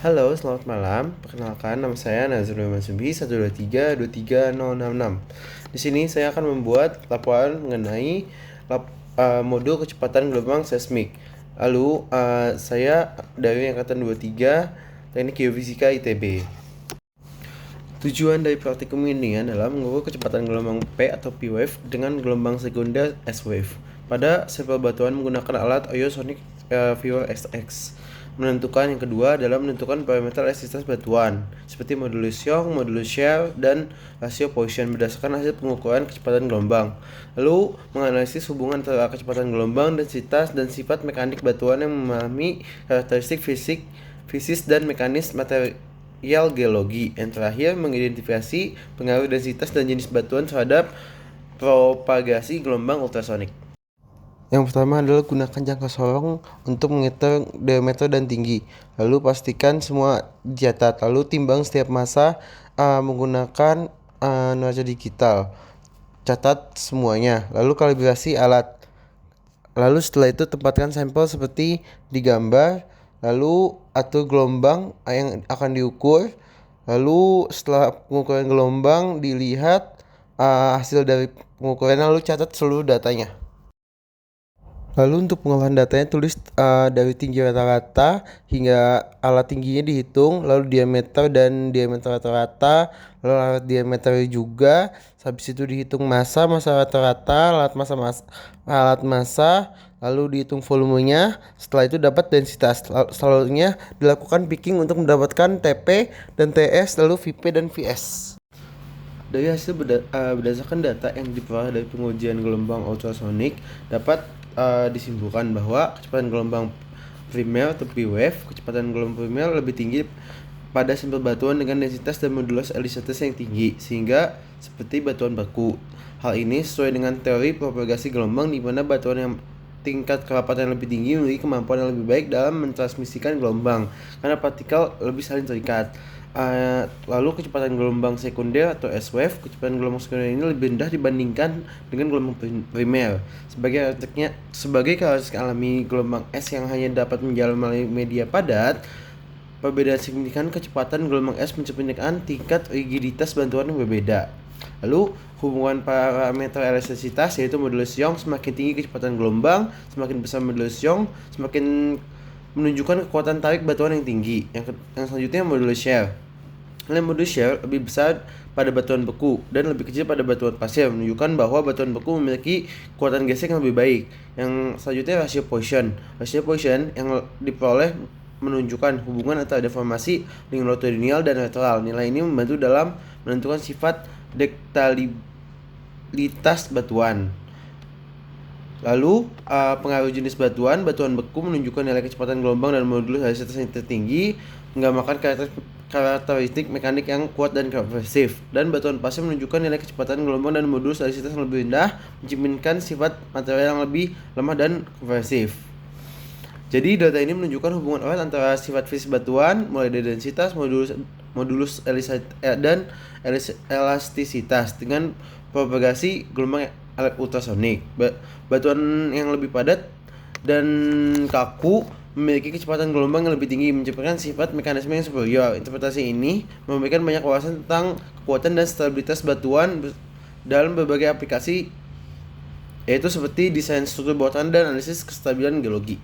Halo, selamat malam. Perkenalkan, nama saya Nazrul Mansubi 123 2323066. Di sini saya akan membuat laporan mengenai modul kecepatan gelombang seismik. Lalu, saya dari angkatan 23 Teknik Geofisika ITB. Tujuan dari praktikum ini adalah mengukur kecepatan gelombang P atau P wave dengan gelombang sekunder S wave pada sampel batuan menggunakan alat Ionosonic Viewer SX. Yang kedua adalah menentukan parameter elastisitas batuan seperti modulus Young, modulus shear, dan rasio Poisson berdasarkan hasil pengukuran kecepatan gelombang. Lalu menganalisis hubungan antara kecepatan gelombang, densitas, dan sifat mekanik batuan yang memahami karakteristik fisis dan mekanis material geologi. Yang terakhir, mengidentifikasi pengaruh densitas dan jenis batuan terhadap propagasi gelombang ultrasonik. Yang pertama adalah gunakan jangka sorong untuk menghitung diameter dan tinggi. Lalu pastikan semua dicatat. Lalu timbang setiap massa menggunakan neraca digital. Catat semuanya. Lalu kalibrasi alat. Lalu setelah itu tempatkan sampel seperti di gambar. Lalu atur gelombang yang akan diukur. Lalu setelah pengukuran gelombang dilihat hasil dari pengukuran, lalu catat seluruh datanya. Lalu untuk pengolahan datanya tulis dari tinggi rata-rata hingga alat tingginya dihitung, lalu diameter dan diameter rata-rata, lalu alat diameter juga. Habis itu dihitung massa rata-rata, alat massa, lalu dihitung volumenya. Setelah itu dapat densitas. Selanjutnya dilakukan picking untuk mendapatkan TP dan TS, lalu VP dan VS. Dari hasil berdasarkan data yang diperoleh dari pengujian gelombang ultrasonik dapat disimpulkan bahwa kecepatan gelombang primer atau P wave, kecepatan gelombang primer lebih tinggi pada sampel batuan dengan densitas dan modulus elastisitas yang tinggi, sehingga seperti batuan beku. Hal ini sesuai dengan teori propagasi gelombang, di mana batuan yang tingkat kerapatan yang lebih tinggi memiliki kemampuan yang lebih baik dalam mentransmisikan gelombang karena partikel lebih saling terikat. Lalu kecepatan gelombang sekunder atau S wave, kecepatan gelombang sekunder ini lebih rendah dibandingkan dengan gelombang primer. Sebagai karakteristik alami gelombang S yang hanya dapat menjalar melalui media padat, perbedaan signifikan kecepatan gelombang S mencerminkan tingkat rigiditas batuan yang berbeda. Lalu hubungan parameter elastisitas yaitu modulus Young, semakin tinggi kecepatan gelombang, semakin besar modulus Young, semakin menunjukkan kekuatan tarik batuan yang tinggi. Yang selanjutnya modulus shear. Modulus shear lebih besar pada batuan beku dan lebih kecil pada batuan pasir, menunjukkan bahwa batuan beku memiliki kekuatan gesek yang lebih baik. Yang selanjutnya rasio Poisson. Rasio Poisson yang diperoleh menunjukkan hubungan antara deformasi longitudinal dan lateral. Nilai ini membantu dalam menentukan sifat ductility batuan. Lalu pengaruh jenis batuan beku menunjukkan nilai kecepatan gelombang dan modulus elastisitas yang tertinggi, menggambarkan karakteristik mekanik yang kuat dan konversif. Dan batuan pasir menunjukkan nilai kecepatan gelombang dan modulus elastisitas yang lebih rendah, mencerminkan sifat material yang lebih lemah dan konversif. Jadi data ini menunjukkan hubungan erat antara sifat fisik batuan, mulai dari densitas, modulus dan elastisitas dengan propagasi gelombang ultrasonik. Batuan yang lebih padat dan kaku memiliki kecepatan gelombang yang lebih tinggi, menciptakan sifat mekanisme yang superior. Interpretasi ini memberikan banyak wawasan tentang kekuatan dan stabilitas batuan dalam berbagai aplikasi, yaitu seperti desain struktur bawah tanah dan analisis kestabilan geologi.